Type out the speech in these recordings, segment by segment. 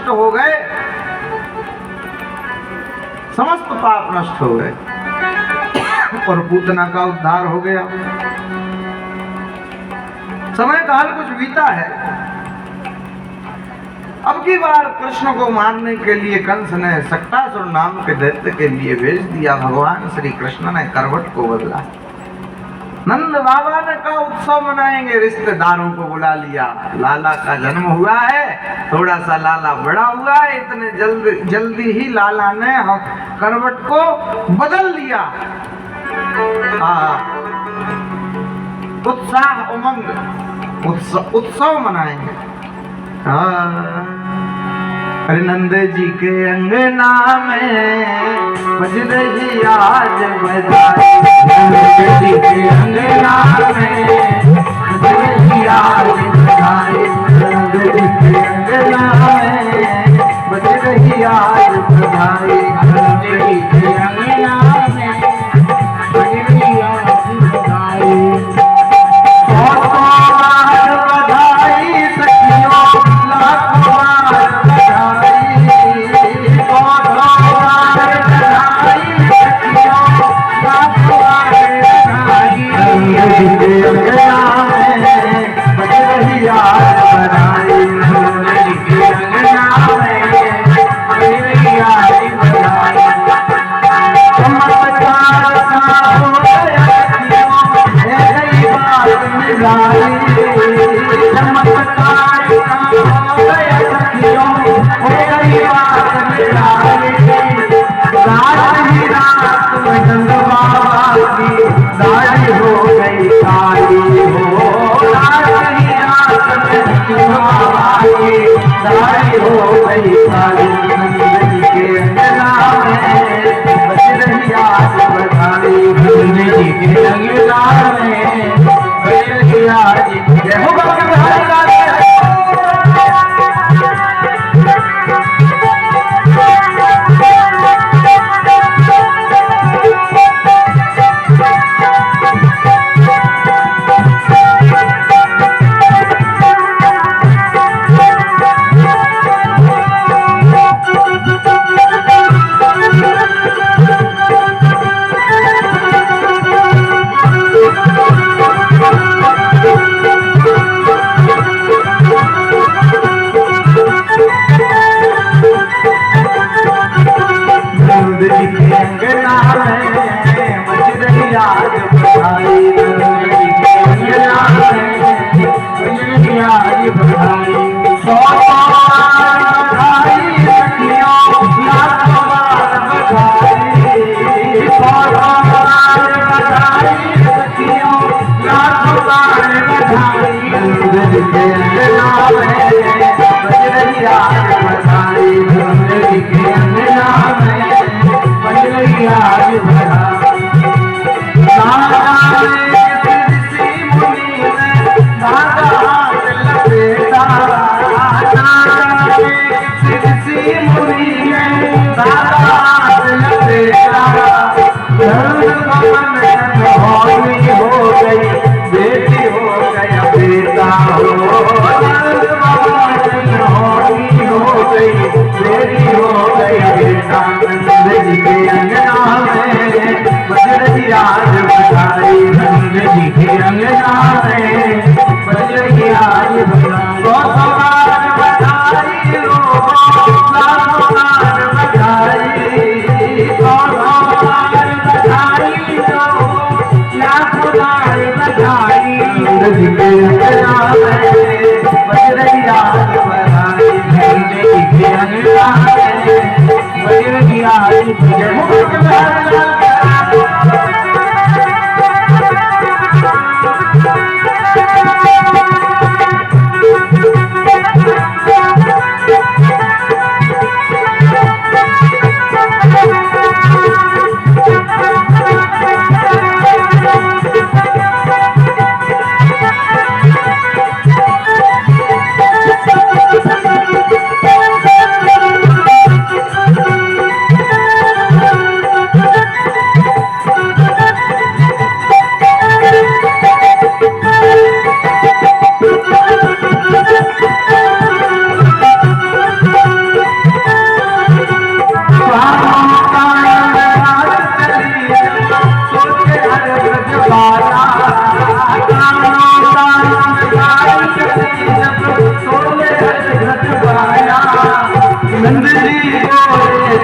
नष्ट हो गए, समस्त पाप नष्ट हो गए और पूतना का उद्धार हो गया। समय काल कुछ बीता है। अब की बार कृष्ण को मारने के लिए कंस ने सक्टासुर नाम के दैत्य के लिए भेज दिया। भगवान श्री कृष्ण ने करवट को बदला। नंद बाबा ने कहा उत्सव मनाएंगे, रिश्तेदारों को बुला लिया। लाला का जन्म हुआ है, थोड़ा सा लाला बड़ा हुआ है, इतने जल्दी ही लाला ने करवट को बदल लिया। उत्साह उमंग उत्सव मनाएंगे। अरे नंद जी के अंगना में बज रही आज बधाई। नंद जी के अंगना में बज रही आज बधाई। नंद जी के अंगना में बज रही आज बधाई। नंद जी के अंगना में बज रही आज बधाई।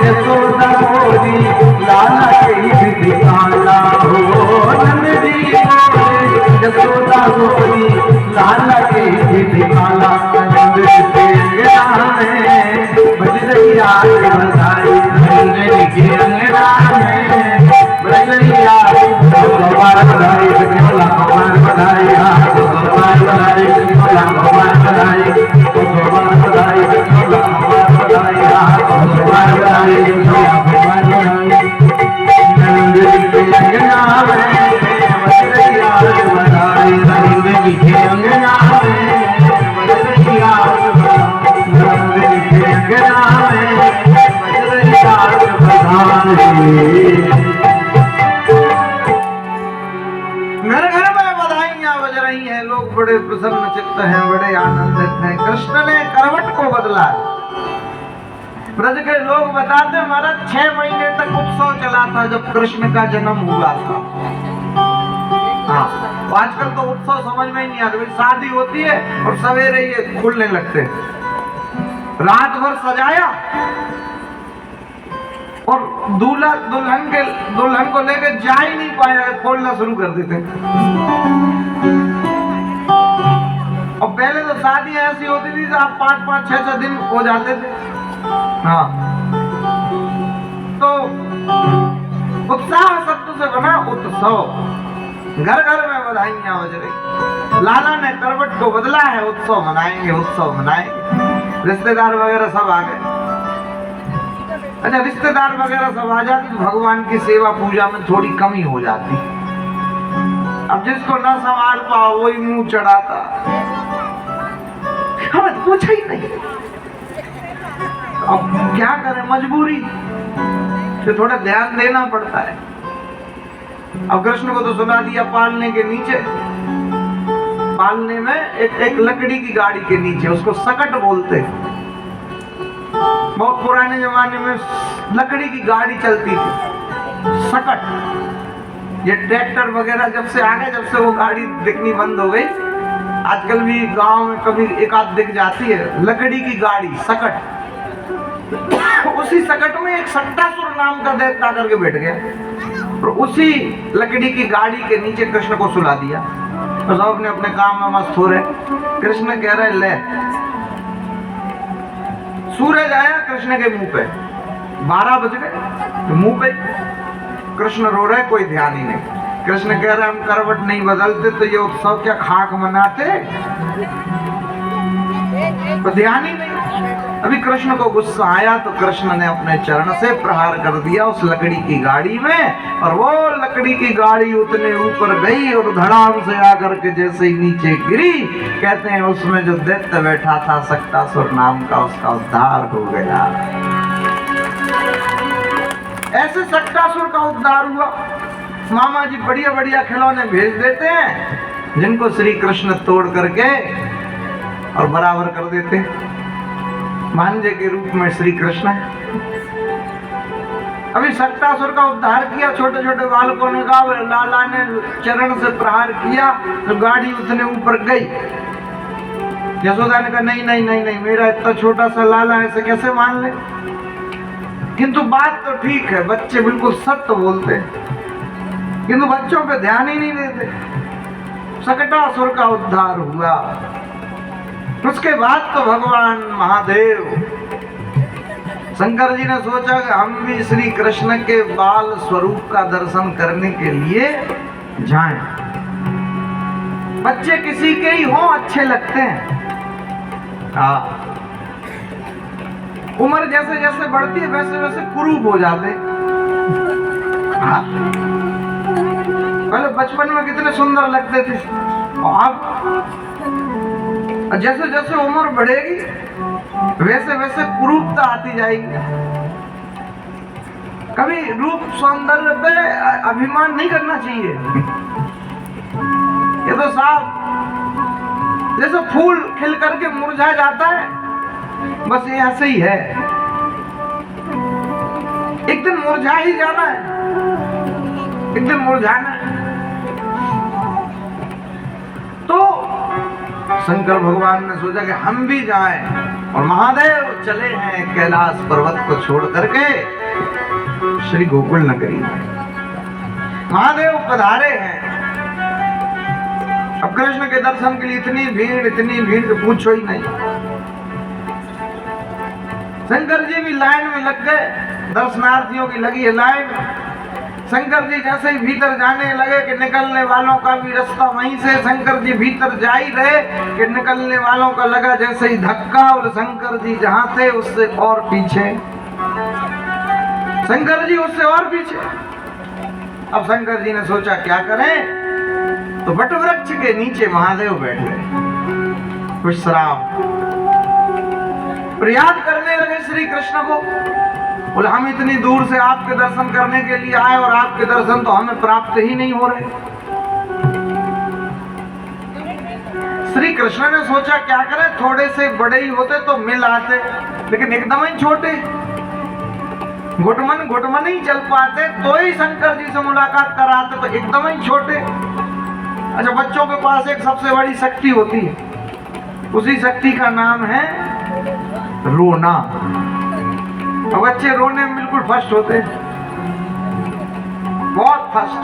यशोदा मोरी लाला के विधि काला हो। नंद जी बोले यशोदा मोरी लाला के विधि काला। नंद के अंगना में बज रही आज बधाई। नंद के अंगना में बज रही आज भगवान बधाई। भगवान बधाई, भगवान बधाई, भगवान बधाई, भगवान बधाई, भगवान बधाई, भगवान बधाई, भगवान बधाई। नंद के अंगना में बज रही आज बधाई। नंद के अंगना में बज रही आज बधाई। नंद के अंगना में बज रही आज बधाई। घर घर में बधाइयां बज रही हैं, लोग बड़े प्रसन्न चित्त हैं, बड़े आनंदित हैं। कृष्ण ने करवट को बदला। ब्रज के लोग बताते महाराज 6 महीने तक उत्सव चला था जब कृष्ण का जन्म हुआ था। हाँ, आजकल तो उत्सव समझ में ही नहीं आता। शादी होती है और सवेरे ये खुलने लगते, रात भर सजाया और दूल्हा दुल्हन को लेकर जा ही नहीं पाया, खोलना शुरू कर देते। और पहले तो शादी ऐसी होती थी आप 5-5, 6-6 दिन हो जाते थे। हाँ, तो उत्साह शब्द से बना उत्सव। घर घर में बधाइयां बज रही। लाला ने करवट को बदला है, उत्सव मनाएंगे, उत्सव मनाएंगे। रिश्तेदार वगैरह सब आ गए। अच्छा, रिश्तेदार वगैरह सब आ जाती तो भगवान की सेवा पूजा में थोड़ी कमी हो जाती। अब जिसको ना संभाल पाओ वही मुंह चढ़ाता, हमें पूछा ही नहीं। अब क्या करें, मजबूरी से थोड़ा ध्यान देना पड़ता है। अब कृष्ण को तो सुना दिया पालने के नीचे, पालने में एक लकड़ी की गाड़ी के नीचे, उसको सकट बोलते हैं। बहुत पुराने जमाने में लकड़ी की गाड़ी चलती थी, सकट। ये ट्रैक्टर वगैरह जब से आ गए, जब से वो गाड़ी दिखनी बंद हो गई। आजकल भी गांव में कभी एक आध दिख जाती है लकड़ी की गाड़ी, सकट। उसी सकट में एक सट्टासुर नाम का दैत्य करके बैठ गया और उसी लकड़ी की गाड़ी के नीचे कृष्ण को सुला दिया। तो सब अपने अपने काम में मस्त हो रहे। कृष्ण कह रहे ले। सूरज आया कृष्ण के मुंह पे, 12 बज गए, मुंह पे कृष्ण रो रहे, कोई ध्यान ही नहीं। कृष्ण कह रहे हम करवट नहीं बदलते तो ये उत्सव क्या खाक मनाते, तो ध्यान ही नहीं। अभी कृष्ण को गुस्सा आया तो कृष्ण ने अपने चरण से प्रहार कर दिया उस लकड़ी की गाड़ी में, और वो लकड़ी की गाड़ी उतने ऊपर गई और धड़ाम से आकर के जैसे ही नीचे गिरी, कहते हैं उसमें जो दैत्य बैठा था सक्टासुर नाम का, उसका उद्धार हो गया। ऐसे सक्टासुर का उद्धार हुआ। मामा जी बढ़िया बढ़िया खिलौने भेज देते हैं जिनको श्री कृष्ण तोड़ करके और बराबर कर देते। भांजे के रूप में श्री कृष्ण है। अभी सक्टासुर का उद्धार किया, छोटे छोटे बालकों ने कहा, लाला ने चरण से प्रहार किया तो गाड़ी उतने ऊपर गई। यशोदा ने कहा नहीं नहीं नहीं नहीं, मेरा इतना छोटा सा लाला ऐसे कैसे मान ले। किंतु बात तो ठीक है, बच्चे बिल्कुल सत्य बोलते हैं, किंतु बच्चों पे ध्यान ही नहीं देते। सक्टासुर का उद्धार हुआ। उसके बाद तो भगवान महादेव शंकर जी ने सोचा कि हम भी श्री कृष्ण के बाल स्वरूप का दर्शन करने के लिए जाएं। बच्चे किसी के ही हों अच्छे लगते हैं। हाँ, उम्र जैसे जैसे बढ़ती है वैसे वैसे कुरूप हो जाते। हाँ, पहले बचपन में कितने सुंदर लगते थे और अब जैसे जैसे उम्र बढ़ेगी वैसे वैसे कुरूपता आती जाएगी। कभी रूप सौंदर्य पे अभिमान नहीं करना चाहिए। ये तो साफ जैसे फूल खिल करके मुरझा जाता है, बस ये ऐसे ही है, एक दिन मुरझा ही जाना है, एक दिन मुरझाना है। तो शंकर भगवान ने सोचा कि हम भी जाएं और महादेव चले हैं कैलाश पर्वत को छोड़ करके श्री गोकुल नगरी में। महादेव पधारे हैं। अब कृष्ण के दर्शन के लिए इतनी भीड़ कि पूछो ही नहीं। शंकर जी भी लाइन में लग गए, दर्शनार्थियों की लगी है लाइन। शंकर जी जैसे ही भीतर जाने लगे कि निकलने वालों का भी रास्ता वहीं से, शंकर जी भीतर जा ही रहे कि निकलने वालों का लगा जैसे ही धक्का, और शंकर जी जहां थे उससे और पीछे, शंकर जी उससे और पीछे। अब शंकर जी ने सोचा क्या करें, तो वट वृक्ष के नीचे महादेव बैठे विश्राम, याद करने लगे श्री कृष्ण को। बोले हम इतनी दूर से आपके दर्शन करने के लिए आए और आपके दर्शन तो हमें प्राप्त ही नहीं हो रहे। श्री कृष्ण ने सोचा क्या करें, थोड़े से बड़े ही होते तो मिल आते, लेकिन एकदम ही छोटे, घुटमन ही चल पाते तो ही शंकर जी से मुलाकात कराते, तो एकदम ही छोटे। अच्छा, बच्चों के पास एक सबसे बड़ी शक्ति होती है, उसी शक्ति का नाम है रोना। और बच्चे रोने में बिल्कुल फर्स्ट होते हैं, बहुत फर्स्ट।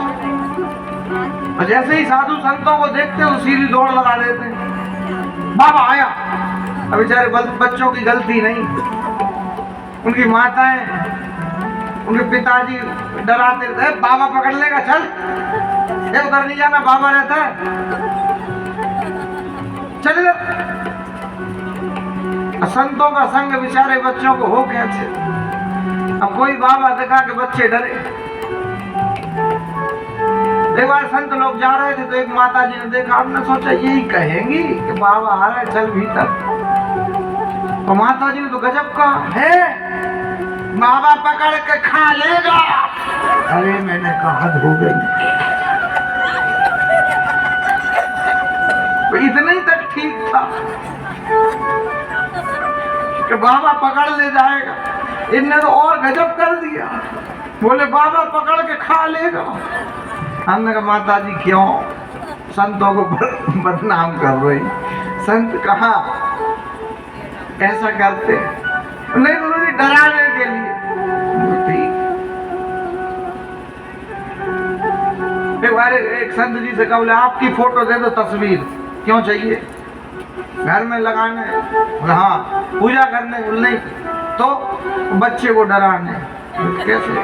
और जैसे ही साधु संतों को देखते हैं तो सीधी दौड़ लगा देते हैं, बाबा आया। अब बेचारे बच्चों की गलती नहीं, उनकी माताएं, उनके पिताजी डराते थे, बाबा पकड़ लेगा, चल ये उधर नहीं जाना, बाबा रहता है, चल इधर। संतों का संग बेचारे बच्चों को हो कैसे। अब कोई बाबा दिखा के बच्चे डरे। एक बार संत लोग जा रहे थे तो एक माता जी ने देखा, आपने सोचा यही कहेंगी कि बाबा आ रहा है, चल भीतर। तो माता जी ने तो गजब कहा, है बाबा पकड़ के खा लेगा। अरे मैंने कहा हद हो गई। तो इतने ही तक ठीक था कि बाबा पकड़ ले जाएगा, इनने तो और गजब कर दिया, बोले बाबा पकड़ के खा लेगा। हमने कहा माता जी क्यों संतों को बदनाम कर रही, संत कहाँ ऐसा करते, नहीं उन्होंने डराने के लिए। एक बार एक संत जी से कहा, बोले आपकी फोटो दे दो, तस्वीर क्यों चाहिए, घर में लगाने, हाँ पूजा करने, नहीं तो बच्चे को डराने। कैसे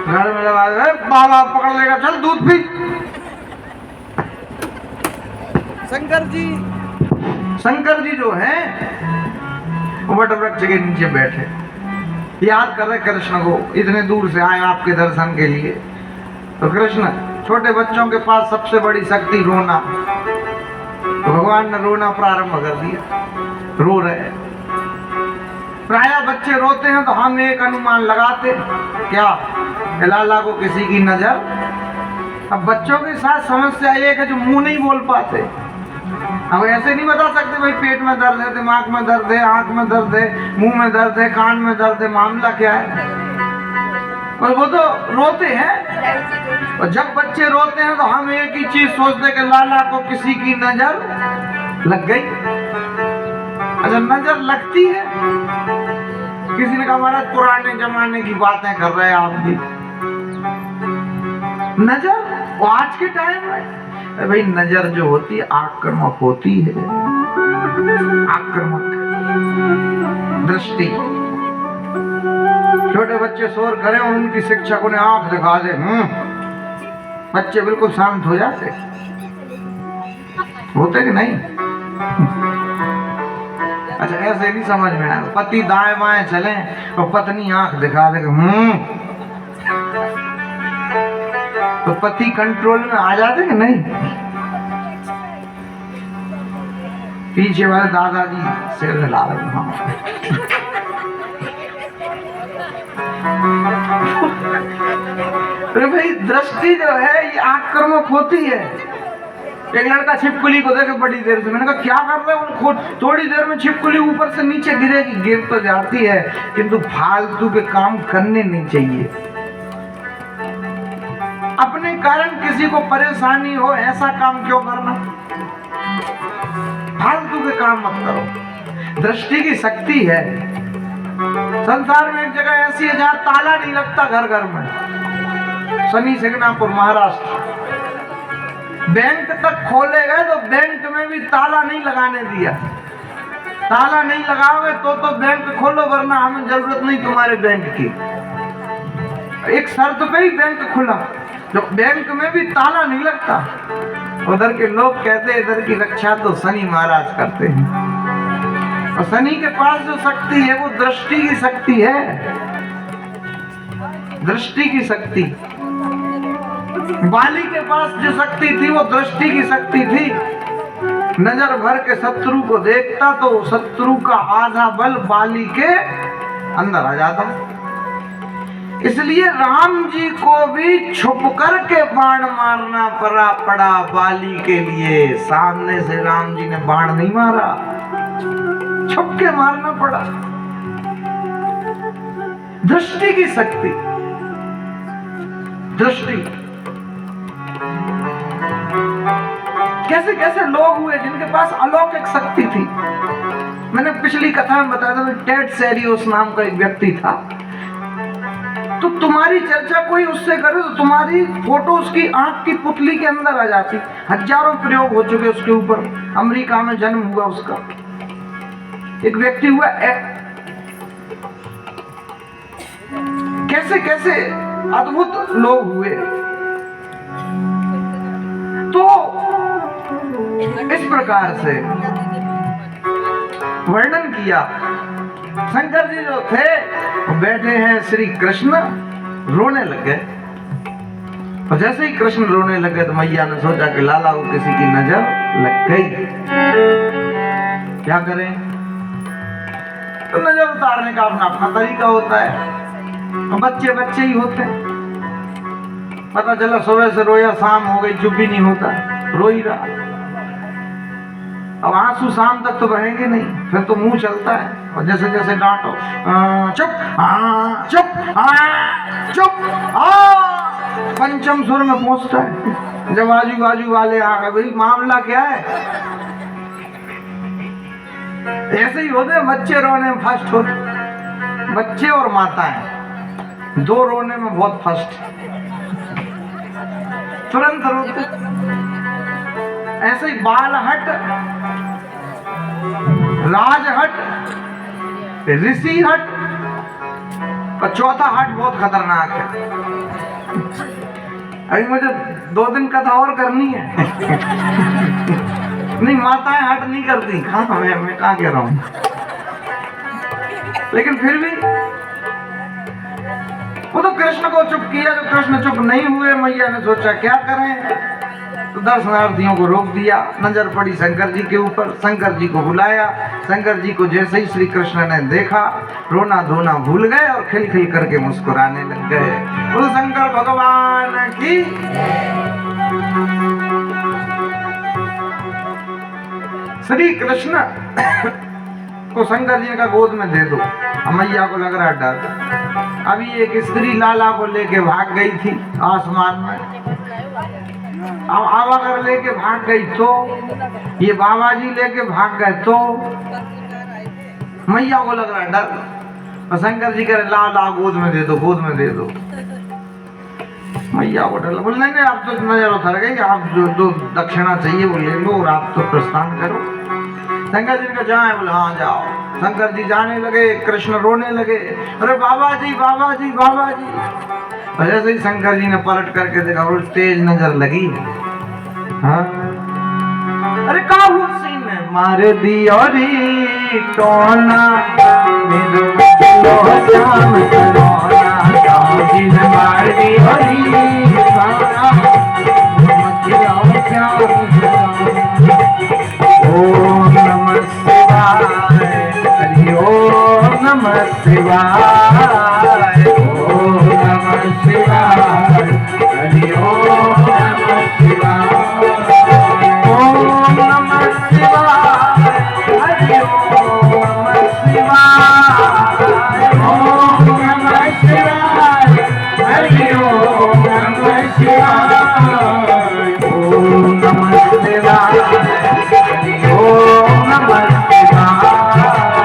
घर में लगा दे, बाबा पकड़ लेगा, चल दूध पी। शंकर जी जो है वट वृक्ष के नीचे बैठे, याद कर रहे कृष्ण को, इतने दूर से आए आपके दर्शन के लिए। तो कृष्ण, छोटे बच्चों के पास सबसे बड़ी शक्ति रोना, तो भगवान ने रोना प्रारंभ कर दिया, रो रहे। प्राय बच्चे रोते हैं तो हम एक अनुमान लगाते, क्या लाला को किसी की नजर। अब बच्चों के साथ समस्या एक है जो मुंह नहीं बोल पाते। अब ऐसे नहीं बता सकते भाई पेट में दर्द है, दिमाग में दर्द है, आंख में दर्द है, मुंह में दर्द है, कान में दर्द है, मामला क्या है। और वो तो रोते हैं। और जब बच्चे रोते हैं तो हम एक ही चीज सोचते हैं कि लाला को किसी की नजर लग गई। अच्छा, नजर लगती है। किसी ने कहा महाराज पुराने जमाने की बातें कर रहे हैं आप भी, नजर वो आज के टाइम में भाई नजर जो होती है आक्रामक होती है, आक्रामक दृष्टि। छोटे बच्चे शोर करें और उनकी शिक्षकों ने आंख दिखा दे, बच्चे बिल्कुल शांत हो जाते, होते कि नहीं। अच्छा, ऐसे नहीं समझ में आया, पति दाएं बाएं चले और पत्नी आंख दिखा दे, तो पति कंट्रोल में आ जाते कि नहीं। पीछे वाले दादाजी सिर हिला रहे, अरे भाई दृष्टि जो है ये आक्रामक होती है। एक लड़का छिपकली को देखे बड़ी देर से, मैंने कहा क्या कर रहे हो, थोड़ी देर में छिपकली ऊपर से नीचे गिरेगी, गिर तो जाती है किंतु फालतू के काम करने नहीं चाहिए। अपने कारण किसी को परेशानी हो ऐसा काम क्यों करना, फालतू के काम मत करो। दृष्टि की शक्ति है। संसार में एक जगह ऐसी है जहां ताला नहीं लगता घर घर में, शनि सिंगनापुर महाराष्ट्र। बैंक तक खोले गए तो बैंक में भी ताला नहीं लगाने दिया। ताला नहीं लगाओगे तो बैंक खोलो, वरना हमें जरूरत नहीं तुम्हारे बैंक की। एक शर्त पे ही बैंक खुला, जो बैंक में भी ताला नहीं लगता। उधर के लोग कहते हैं इधर की रक्षा तो शनि महाराज करते हैं। और शनि के पास जो शक्ति है वो दृष्टि की शक्ति है, दृष्टि की शक्ति। बाली के पास जो शक्ति थी वो दृष्टि की शक्ति थी। नजर भर के शत्रु को देखता तो शत्रु का आधा बल बाली के अंदर आ जाता। इसलिए राम जी को भी छुप कर के बाण मारना पड़ा बाली के लिए। सामने से राम जी ने बाण नहीं मारा, छुप के मारना पड़ा। दृष्टि की शक्ति, दृष्टि। कैसे कैसे लोग हुए जिनके पास अलौकिक शक्ति थी। मैंने पिछली कथा में बताया था, टेड सेरियोस नाम का एक व्यक्ति था। तो तुम्हारी चर्चा कोई उससे करे तो तुम्हारी फोटो उसकी आंख की पुतली के अंदर आ जाती। हजारों प्रयोग हो चुके उसके ऊपर। अमेरिका में जन्म हुआ उसका, एक व्यक्ति हुआ। कैसे कैसे अद्भुत लोग हुए। तो इस प्रकार से वर्णन किया। शंकर जी जो थे बैठे हैं, श्री कृष्ण रोने लगे। और जैसे ही कृष्ण रोने लगे तो मैया ने सोचा कि लाला को किसी की नजर लग गई, क्या करें। तो नजर उतारने का अपना अपना तरीका होता है। बच्चे बच्चे ही होते हैं। पता चला सुबह से रोया, शाम हो गई, चुप ही नहीं होता, रो ही रहा। अब आंसू शाम तक तो बहेंगे नहीं, फिर तो मुंह चलता है। और जैसे जैसे डांटो, चुप चुप चुप, पंचम सुर में पहुंचता है। जब आजू बाजू वाले आ गए, भाई मामला क्या है। ऐसे ही होते हैं बच्चे रोने में फर्स्ट होते, बच्चे और माताएं दो रोने में बहुत फर्स्ट, तुरंत रोते। ऐसे ही बाल हट, राज हट, ऋषि हट, और चौथा हट बहुत खतरनाक है। अभी मुझे 2 दिन कथा और करनी है। नहीं, माताएं हट नहीं करती। हाँ, मैं कहाँ कह रहा हूँ, लेकिन फिर भी वो तो कृष्ण को चुप किया। जो कृष्ण चुप नहीं हुए, मैया ने सोचा क्या करें। तो दर्शनार्थियों को रोक दिया। नजर पड़ी शंकर जी के ऊपर, शंकर जी को बुलाया। शंकर जी को जैसे ही श्री कृष्ण ने देखा, रोना धोना भूल गए और खिलखिल करके मुस्कुराने लग गए। बोलो शंकर भगवान की। श्री कृष्ण को शंकर जी का गोद में दे दो। मैया को लग रहा डर। अभी एक स्त्री लाला को लेके भाग गई थी आसमान में। अब आवा कर लेके भाग गई तो, ये बाबा जी लेके भाग गए तो मैया को लग रहा डर। और शंकर जी कह रहे ला गोद में दे दो, गोद में दे दो। मैया को डर। बोले नहीं, आप तो नजर उतर गई, आप जो दक्षिणा चाहिए वो ले लो और आप तो प्रस्थान करो। शंकर जी का जाए, बोले हाँ जाओ। शंकर जी जाने लगे, कृष्ण रोने लगे, अरे बाबा जी बाबा जी बाबा जी। जैसे ही शंकर जी ने पलट करके देखा, वो तेज नजर लगी। हाँ, अरे का हुआ सीन है। मार दियो री टोना मेरे लो शाम सलोना, जी ने मार दियो री सारा मखियाओ श्याम सलोना। ओम नमः शिवाय, हरि ओम नमः शिवाय, ओम नमः शिवाय, हरि ओम नमः शिवाय, ओम नमः शिवाय, हरि ओम नमः शिवाय, ओम नमः शिवाय, हरि ओम नमः शिवाय, ओम नमः शिवाय, हरि ओम नमः शिवाय।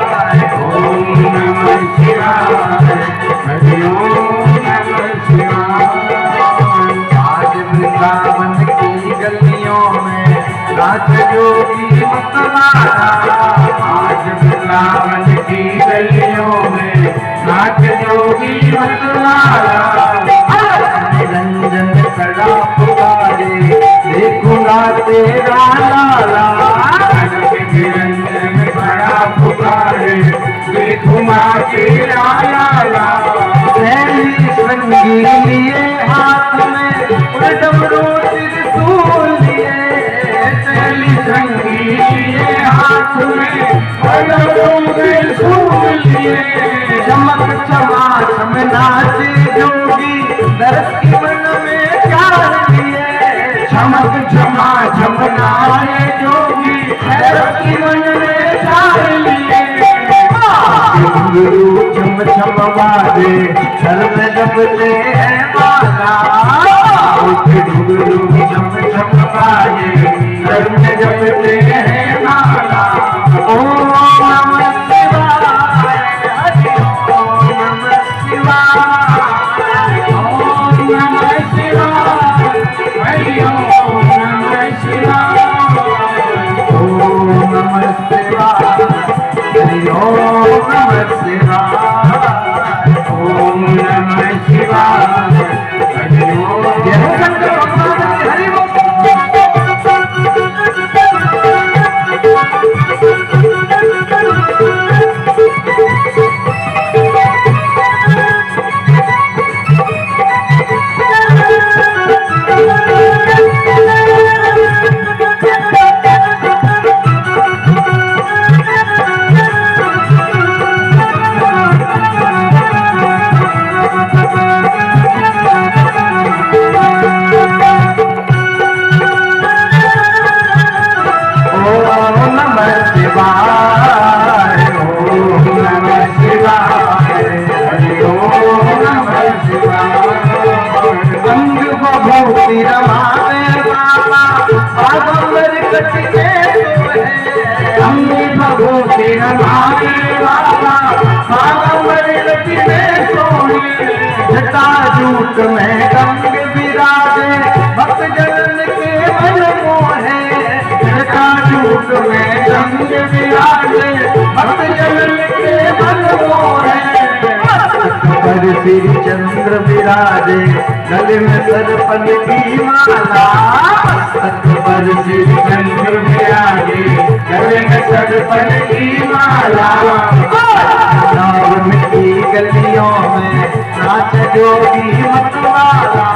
मतवाला, निरंजन खड़ा पुकारे देखूंगा तेरा लाला। निरंजन खड़ा पुकारे देखूंगा तेरा लाला। पहली संगी लिए हाथ में डमरू त्रिशूल लिए, पहली संगी लिए हाथ में डमरू त्रिशूल लिए। चमक चमा चम नाचे जोगी दर्द की मन में प्यार लिए। चमक चमा चम नाचे जोगी दर्द की मन में प्यार लिए। घुंघरू चम चम बाजे सर में जपते हैं माला। घुंघरू चम चम बाजे सर में जपते हैं माला। ओम नमः शिवाय, हरि ओम नमः शिवाय, ओम नमः शिवाय, हरि ओम नमः शिवाय, ओम नमः शिवाय, हरि ओम नमः शिवाय, ओम नमः शिवाय, हरि ओम। जय शंकर भगवान की हरि बोल। जटाजूट में गंग विराजे भक्त जन के मन मोहे। जटाजूट में गंग विराजे भक्त जन के मन मोहे। पर श्री चंद्र विराजे गले में सरपन की माला। पर श्री चंद्र विराजे गले में सरपन की माला। मिट्टी गलियों में नाच जोगी मतवाला।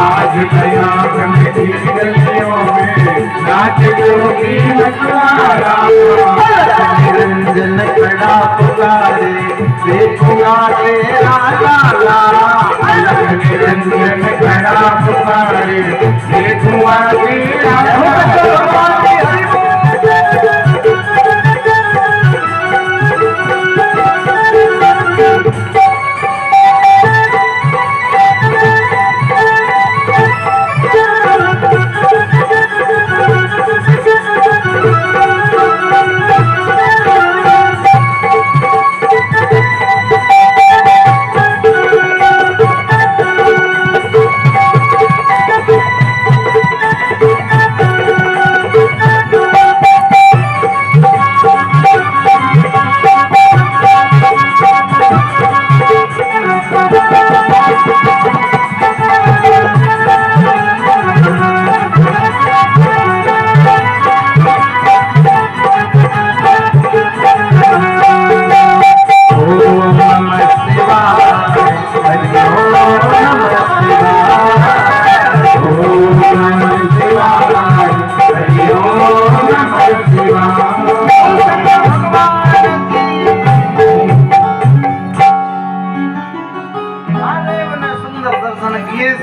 आज गया मिट्टी गलियों में नाच जोगी मतवाला। निरंजन खड़ा पुकारे देखूंगा तेरा लाला। निरंजन खड़ा पुकारे देखूंगा तेरा लाला।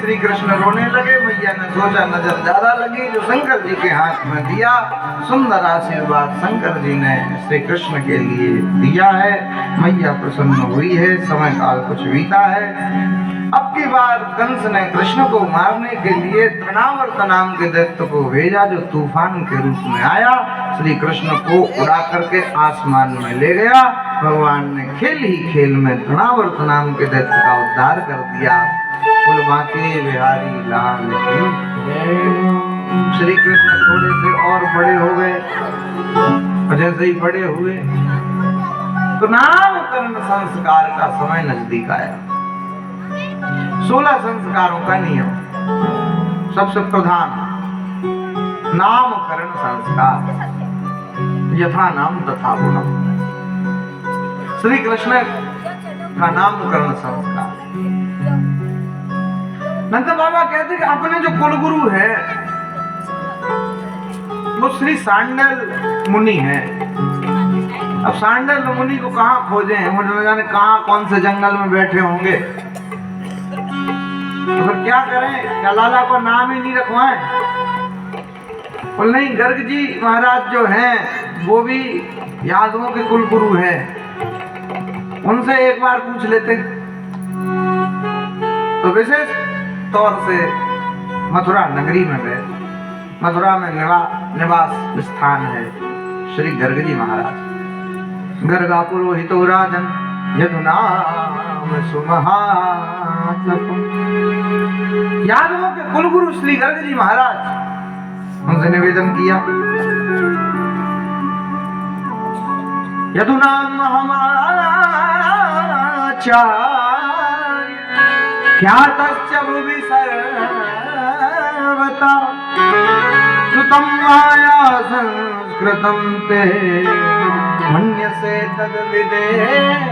श्री कृष्ण रोने लगे। मैया ने सोचा नजर ज्यादा लगी जो शंकर जी के हाथ में दिया। सुंदर आशीर्वाद शंकर जी ने श्री कृष्ण के लिए दिया है। मैया प्रसन्न हुई है। समय काल कुछ बीता है। अब की बार कंस ने कृष्ण को मारने के लिए तृणावर्त नाम के दैत्य को भेजा जो तूफान के रूप में आया। श्री कृष्ण को उड़ा करके आसमान में ले गया। भगवान ने खेल ही खेल में तृणावर्त नाम के दैत्य का उद्धार कर दिया। कुल बांके बिहारी लाल की श्री कृष्ण थोड़े से और बड़े हो गए। जैसे ही बड़े हुए तो नामकरण संस्कार का समय नजदीक आया। 16 संस्कारों का नियम। सबसे प्रधान नामकरण संस्कार, यथा नाम तथा गुणम। श्री कृष्ण का नामकरण संस्कार। नंद बाबा कहते कि अपने जो कुलगुरु है वो श्री सांडल मुनि है। अब सांडल मुनि को कहाँ खोजे हैं, मुझे न जाने कहाँ कौन से जंगल में बैठे होंगे। तो फिर क्या करें, क्या लाला को नाम ही नहीं रखवाएं? बोल नहीं, गर्ग जी महाराज जो हैं वो भी यादवों के कुलगुरु हैं, उनसे एक बार पूछ लेते। तो विशेष तौर से मथुरा नगरी में गए। मथुरा में निवास स्थान है श्री गर्ग जी महाराज। गर्गा पुरोहितो राजन यदुनाम सुमहात्म। यादवों के कुलगुरु श्री गर्ग जी महाराज, उनसे निवेदन किया, यदुनाम क्या तस्य भुवि सर्वता सुतं माया संस्कृतं ते मन्यसे तद्विदेहिना।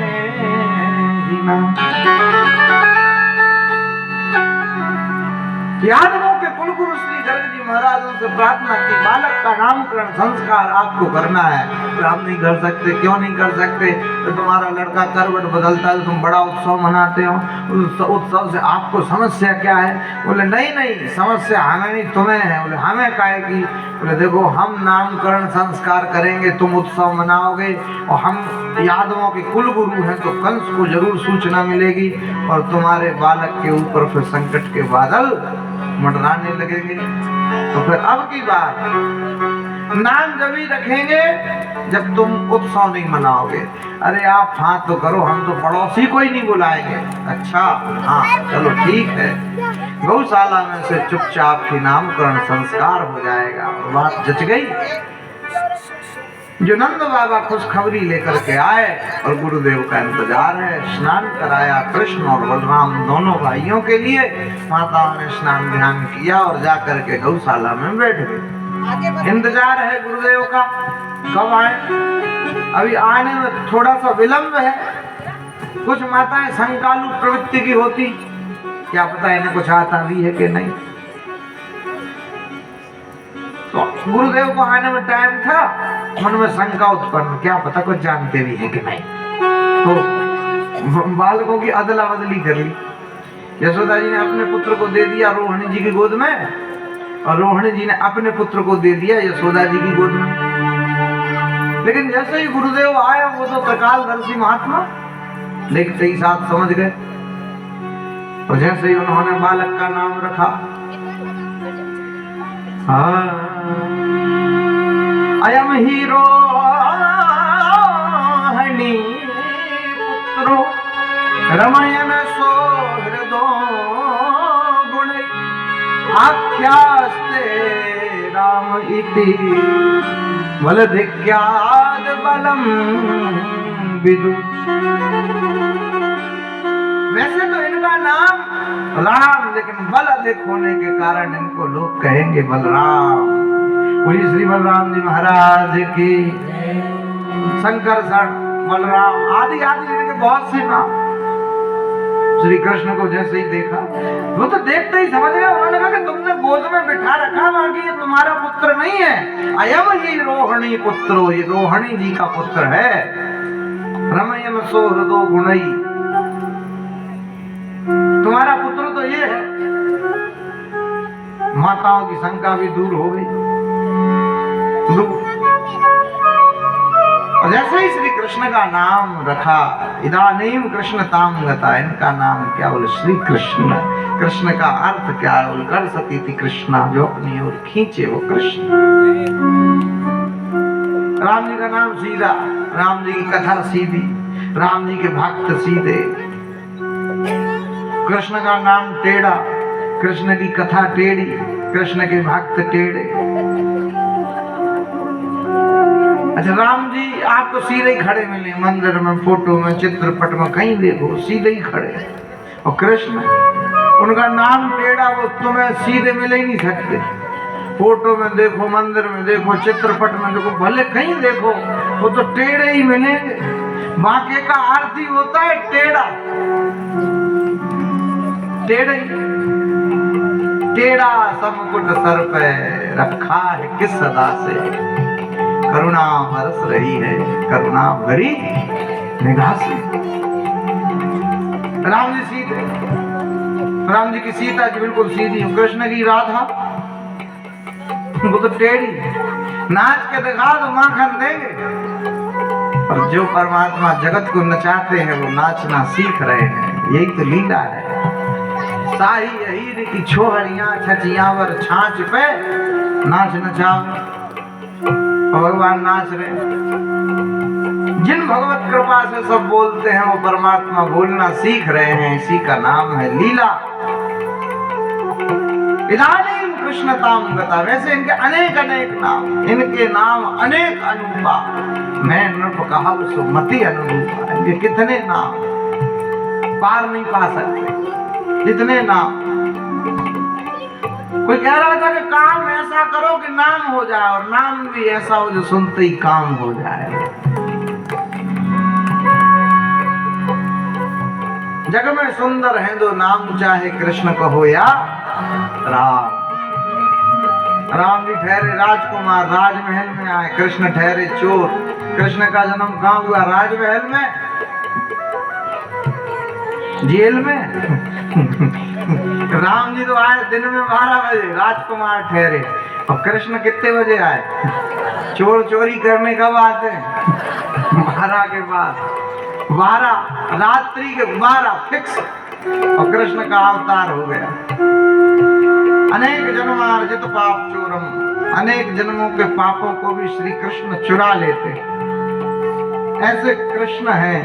यादवों के कुलगुरु श्री गर्ग जी महाराज उनसे प्रार्थना की, बालक का नामकरण संस्कार आपको करना है। तो हम नहीं कर सकते। क्यों नहीं कर सकते? तो तुम्हारा लड़का करवट बदलता है, तुम बड़ा उत्सव मनाते हो, उस उत्सव से आपको समस्या क्या है? बोले नहीं नहीं, समस्या हमें नहीं तुम्हें है। बोले हमें काहे की? बोले देखो, हम नामकरण संस्कार करेंगे, तुम उत्सव मनाओगे, और हम यादवों के कुलगुरु हैं तो कंस को जरूर सूचना मिलेगी और तुम्हारे बालक के ऊपर फिर संकट के बादल मंडराने लगेंगे। तो फिर अब की बात, नाम जब ही रखेंगे जब तुम उत्सव नहीं मनाओगे। अरे आप हाँ तो करो, हम तो पड़ोसी को ही नहीं बुलाएंगे। अच्छा हाँ चलो ठीक है, गौशाला में से चुपचाप ही नामकरण संस्कार हो जाएगा। बात जच गई। जो नंद बाबा खुशखबरी लेकर के आए और गुरुदेव का इंतजार है। स्नान कराया कृष्ण और बलराम दोनों भाइयों के लिए। माताओं ने स्नान ध्यान किया और जाकर के गौशाला में बैठ गए। इंतजार है गुरुदेव का, कब आए। अभी आने में थोड़ा सा विलंब है। कुछ माताएं संकालु प्रवृत्ति की होती, क्या पता इन्हें कुछ आता भी है कि नहीं। तो गुरुदेव को आने में टाइम था, मन में शंका उत्पन्न, क्या पता कुछ जानते भी है कि नहीं। तो बालकों की अदला बदली कर ली। यशोदा जी ने अपने पुत्र को दे दिया रोहिणी जी की गोद में, और रोहिणी जी ने अपने पुत्र को दे दिया यशोदा जी की गोद में। लेकिन जैसे ही गुरुदेव आए, वो तो त्रिकालदर्शी महात्मा, देखते ही साथ समझ गए। और जैसे ही उन्होंने बालक का नाम रखा, अयम ही रोहिणी पुत्रो रमयन सोहृदो गुण आख्यास्ते राम इति बलधिक्याद बलम विदु। वैसे तो इनका नाम राम, लेकिन बल अधिक होने के कारण इनको लोग कहेंगे बलराम। वही श्री बलराम जी महाराज की, शंकर सर बलराम आदि आदि इनके बहुत से नाम। श्री कृष्ण को जैसे ही देखा, वो तो देखते ही समझ गए। उन्होंने कहा कि तुमने गोद में बिठा रखा, बाकी ये तुम्हारा पुत्र नहीं है। अयम ही रोहिणी पुत्रो, ये रोहिणी जी का पुत्र है। रमयन सोहृदो गुणई, तुम्हारा पुत्र तो ये है। माताओं की शंका भी दूर हो गई। और जैसे ही श्री कृष्ण का नाम रखा, इदानीम कृष्ण ताम गता, इनका नाम क्या? बोले श्री कृष्ण। कृष्ण का अर्थ क्या है? बोले कर सती थी कृष्णा, जो अपनी ओर खींचे वो कृष्ण। राम जी का नाम सीधा, राम जी की कथा सीधी, राम जी के भक्त सीधे। कृष्ण का नाम टेढ़ा, कृष्ण की कथा टेढ़ी, कृष्ण के भक्त टेढ़े। अच्छा राम जी आप तो सीधे ही खड़े मिले, मंदिर में, फोटो में, चित्रपट में, कहीं देखो सीधे ही खड़े। और कृष्ण, उनका नाम टेढ़ा, वो तुम्हें सीधे मिल ही नहीं सकते। फोटो में देखो, मंदिर में देखो, चित्रपट में देखो, भले कहीं देखो, वो तो टेढ़े ही मिलेंगे। बाकी का आरती होता है टेढ़ा, टेढ़ा ही। टेढ़ा समकुट सर पे रखा है किस सदा से, करुणा बरस रही है करुणा भरी निगाह से। राम जी सीधे, राम जी की सीता जी बिल्कुल सीधी, कृष्ण की राधा वो तो टेढ़ी। नाच के दिखा तो माखन देंगे, और जो परमात्मा जगत को नचाते हैं वो नाचना सीख रहे हैं। यही तो लीला है। साही हीर की छोहरियां छचियावर छाछ पे नाच नचाओ, भगवान नाच रहे। जिन भगवत कृपा से सब बोलते हैं वो परमात्मा बोलना सीख रहे हैं। इसी का नाम है लीला। इदानीं कृष्णतां गता, वैसे इनके अनेक अनेक नाम, इनके नाम अनेक अनूपा। मैं नृप कहब सुमति अनुरूपा। इनके कितने नाम पार नहीं पा सकते, कितने नाम। कोई कह रहा था कि काम ऐसा करो कि नाम हो जाए, और नाम भी ऐसा हो जो सुनते ही काम हो जाए। जग में सुंदर है दो नाम, चाहे कृष्ण कहो या राम। राम जी ठहरे राजकुमार, राजमहल में आए। कृष्ण ठहरे चोर। कृष्ण का जन्म कहाँ हुआ? राजमहल में, जेल में। राम जी तो आए दिन में 12 बजे, राजकुमार ठहरे। और कृष्ण कितने बजे आए? चोर चोरी करने कब आते हैं? 12 के बाद, 12 रात्रि के 12 फिक्स। और कृष्ण का अवतार हो गया। अनेक जन्मार्जित पाप चोरम, अनेक जन्मों के पापों को भी श्री कृष्ण चुरा लेते। ऐसे कृष्ण हैं।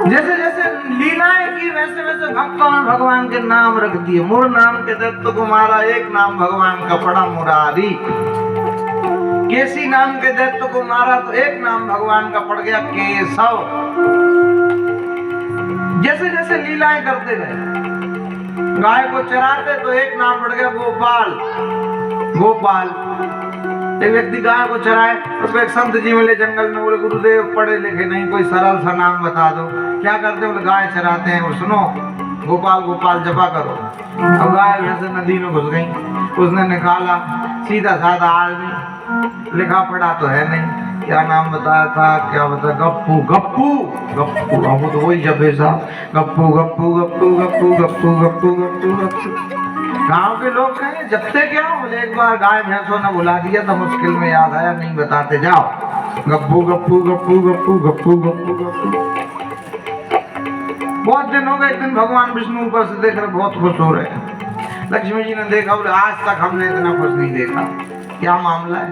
जैसे जैसे लीलाएं की वैसे वैसे भक्तों ने भगवान के नाम रख दिए। मुर नाम के दैत्य को मारा, एक नाम भगवान का पड़ा मुरारी। केसी नाम के दैत्य को मारा तो एक नाम भगवान का पड़ गया केशव। जैसे जैसे लीलाएं करते गए, गाय को चराते तो एक नाम पड़ गया गोपाल। गोपाल। एक व्यक्ति गाय को चराए, उसको एक संत जी मिले जंगल में, बोले गुरुदेव पढ़े लिखे नहीं, कोई सरल सा नाम बता दो। क्या करते बोले गाय चराते हैं। बोले सुनो, गोपाल गोपाल जपा करो। अब गाय वैसे नदी में घुस गई, उसने निकाला, सीधा साधा आदमी, लिखा पढ़ा तो है नहीं, क्या नाम बताया था, क्या बताया, गप्पू गप्पू गप्पू। अब तो वही जपे साहब, गप्पू गप्पू गप्पू गप्पू गप्पू गप्पू गप्पू गप्पू। गांव के लोग कहें जपते क्या? बोले एक बार गाय भैंसों ने बुला दिया तो मुश्किल में याद आया, नहीं बताते, जाओ गप्पू गप्पू गप्पू गप्पू गप्पू गप्पू गप्पू। बहुत दिन हो गए, एक दिन भगवान विष्णु ऊपर से देख रहे, बहुत खुश हो रहे हैं। लक्ष्मी जी ने देखा, बोले आज तक हमने इतना खुश नहीं देखा, क्या मामला है?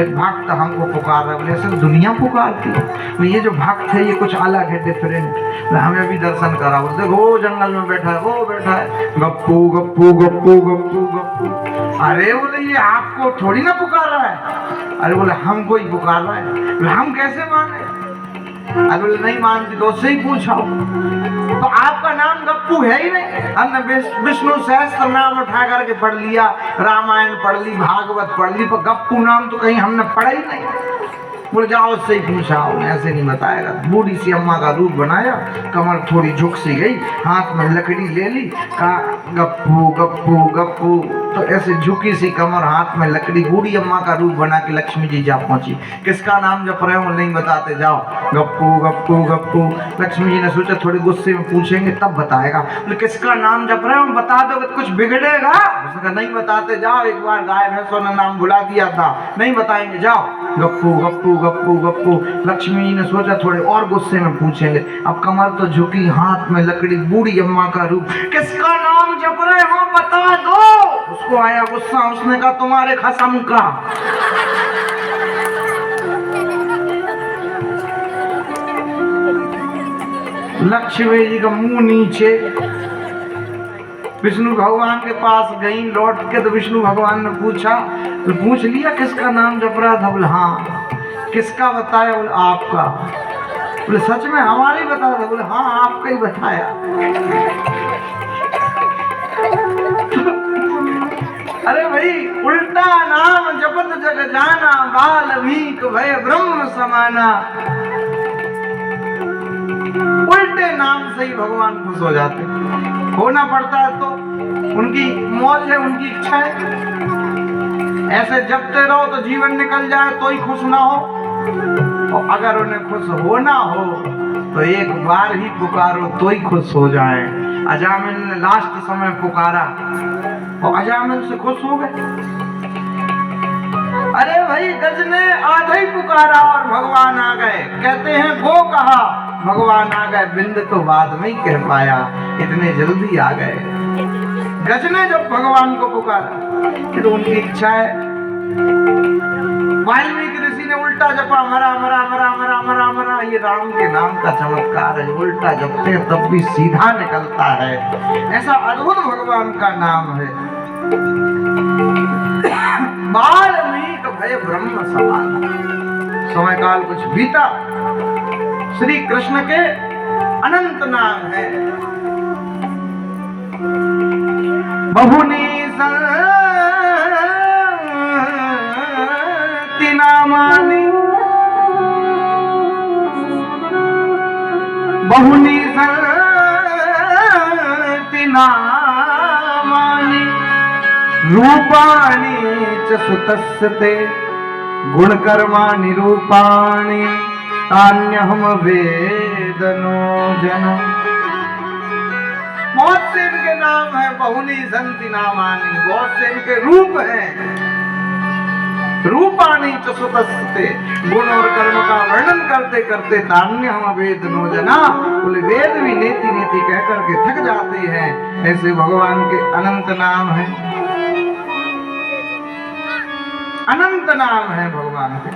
एक भक्त हमको पुकार रहा है। बोले ऐसे दुनिया पुकारती है? ये जो भक्त है ये कुछ अलग है, डिफरेंट, हमें भी दर्शन करा। बोले देखो वो जंगल में बैठा है, वो बैठा है, गप्पू गप्पू गप्पू गप्पू गप्पू। अरे बोले ये आपको थोड़ी ना पुकार रहा है। अरे बोले हमको ही पुकार रहा है। बोले हम कैसे माने? अरे बोले नहीं मानती तो उससे ही पूछो। तो आपका नाम गप्पू है ही नहीं। हमने विष्णु सहस्त्र नाम उठा करके पढ़ लिया, रामायण पढ़ ली, भागवत पढ़ ली, पर गप्पू नाम तो कहीं हमने पढ़ा ही नहीं। बोले जाओ उससे ही पूछा, ऐसे नहीं बताएगा। बूढ़ी सी अम्मा का रूप बनाया, कमर थोड़ी झुक सी गई, हाथ में लकड़ी ले ली, कहा गप्पू गप्पू गप्पू। तो ऐसे झुकी सी कमर, हाथ में लकड़ी, बूढ़ी अम्मा का रूप बना के लक्ष्मी जी जा पहुंची। किसका नाम जप रहे हो? नहीं बताते, जाओ गप्पू गप्पू गप्पू। लक्ष्मी जी ने सोचा थोड़े गुस्से में पूछेंगे तब बताएगा। बोले किसका नाम जप रहे हो? बता दो कुछ बिगड़ेगा? उसने कहा नहीं बताते, जाओ, एक बार गाय भैंसों ने नाम बुला दिया था, नहीं बताएंगे, जाओ गप्पू गप्पू गप्पू गप्पू। लक्ष्मी जी ने सोचा थोड़े और गुस्से में पूछेंगे। अब कमर तो झुकी, हाथ में लकड़ी, बूढ़ी अम्मा का रूप, किसका नाम जप रहे हो बता दो। उसको आया गुस्सा, उसने कहा तुम्हारे खसम का। लक्ष्मी जी का मुंह नीचे। विष्णु भगवान के पास गई, लौट के तो विष्णु भगवान ने पूछा, तो पूछ लिया किसका नाम जप रहा था? बोले हाँ। किसका बताया? बोले आपका। बोले सच में हमारे ही बता दो। बोले हाँ आपका ही बताया। अरे भाई उल्टा नाम जपत जग जाना, बाल्मीक भय ब्रह्म समाना। उल्टे नाम से ही भगवान खुश हो जाते। होना पड़ता है तो उनकी मौज है, उनकी इच्छा है। ऐसे जपते रहो तो जीवन निकल जाए तो ही खुश ना हो, और अगर उन्हें खुश होना हो तो एक बार ही पुकारो तो ही खुश हो जाए। अजामिल ने लास्ट समय पुकारा और अजामिल से खुश हो गए। अरे भाई गज ने आधा ही पुकारा और भगवान आ गए। कहते हैं गो कहा भगवान आ गए, बिंद तो बाद में ही कह पाया, इतने जल्दी आ गए। गज ने जब भगवान को पुकारा तो उनकी इच्छा है। वाल्मीकि ऋषि ने उल्टा जपा, मरा मरा मरा मरा मरा मरा। ये राम के नाम का चमत्कार है, उल्टा जपते हैं तब भी सीधा निकलता है। ऐसा अद्भुत भगवान का नाम है। बाल्मीक भय ब्रह्म समाना। समय काल कुछ बीता, श्री कृष्ण के अनंत नाम है। बहुनी संति नामानि, बहुनी संति नामानि, रूपाणि च सुतस्य ते, गुणकर्माणि रूपाणि, तान्यहं वेदनो जनम्। बहुत से इनके नाम है, बहुनी संति नामानि, बहुत से इनके रूप हैं। रूपाणि च सुतस्ते, गुण और कर्म का वर्णन करते करते तान्यहं वेदनो जना। बोले वेद भी नेति नेति कह करके थक जाते हैं। ऐसे भगवान के अनंत नाम है, अनंत नाम है भगवान के।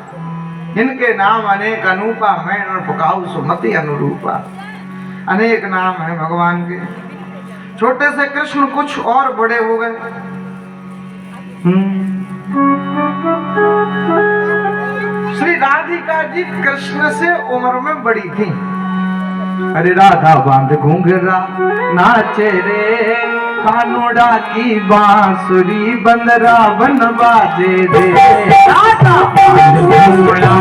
इनके नाम अनेक अनूपा, मैं और पुकाऊ सुमति अनुरूपा। अनेक नाम है भगवान के। छोटे से कृष्ण कुछ और बड़े हो गए। श्री राधिका जी कृष्ण से उम्र में बड़ी थी। अरे राधा बांध घूंघरा नाचे रे, कानोड़ा की बांसुरी बंदरा बन बाजे रे। राधा बांध घूंघरा